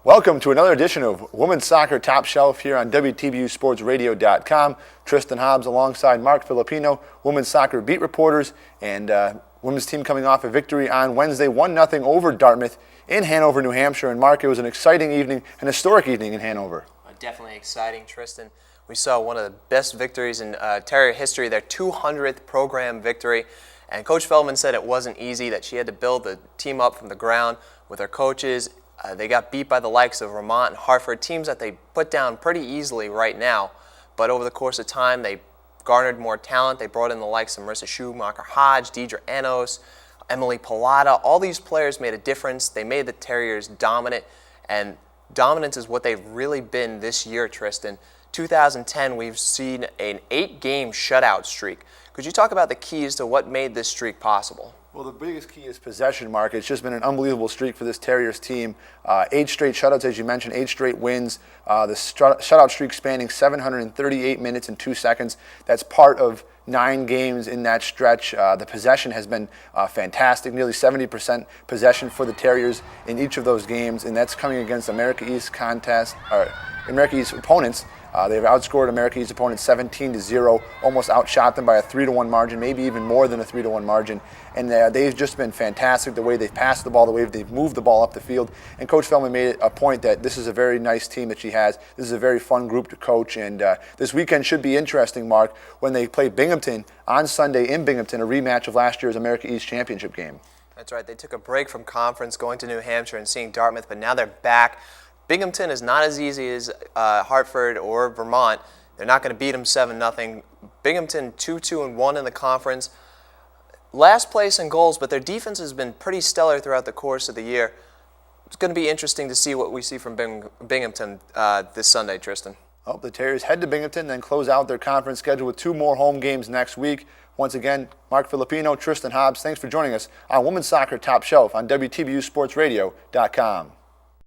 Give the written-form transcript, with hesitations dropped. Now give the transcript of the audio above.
Welcome to another edition of Women's Soccer Top Shelf here on WTBUSportsRadio.com. Tristan Hobbs alongside Mark Filipino, women's soccer beat reporters, and women's team coming off a victory on Wednesday, 1-0 over Dartmouth in Hanover, New Hampshire. And Mark, it was an exciting evening, an historic evening in Hanover. Definitely exciting, Tristan. We saw one of the best victories in Terrier history, their 200th program victory. And Coach Feldman said it wasn't easy, that she had to build the team up from the ground with her coaches. They got beat by the likes of Vermont and Hartford, teams that they put down pretty easily right now. But over the course of time, they garnered more talent. They brought in the likes of Marissa Schumacher-Hodge, Deidre Enos, Emily Pilata. All these players made a difference. They made the Terriers dominant, and dominance is what they've really been this year, Tristan. 2010, we've seen an 8-game shutout streak. Could you talk about the keys to what made this streak possible? Well, the biggest key is possession, Mark. It's just been an unbelievable streak for this Terriers team. 8 straight shutouts, as you mentioned, 8 straight wins. The shutout streak spanning 738 minutes and 2 seconds. That's part of 9 games in that stretch. The possession has been fantastic, nearly 70% possession for the Terriers in each of those games, and that's coming against America East opponents. They've outscored America East opponents 17-0, almost outshot them by a 3-1 margin, maybe even more than a 3-1 margin. And they've just been fantastic, the way they've passed the ball, the way they've moved the ball up the field. And Coach Feldman made it a point that this is a very nice team that she has. This is a very fun group to coach. And this weekend should be interesting, Mark, when they play Binghamton on Sunday in Binghamton, a rematch of last year's America East championship game. That's right. They took a break from conference, going to New Hampshire and seeing Dartmouth, but now they're back. Binghamton is not as easy as Hartford or Vermont. They're not going to beat them 7-0. Binghamton 2-2-1 in the conference. Last place in goals, but their defense has been pretty stellar throughout the course of the year. It's going to be interesting to see what we see from Binghamton this Sunday, Tristan. Well, the Terriers head to Binghamton, then close out their conference schedule with 2 more home games next week. Once again, Mark Filipino, Tristan Hobbs, thanks for joining us on Women's Soccer Top Shelf on WTBUSportsRadio.com.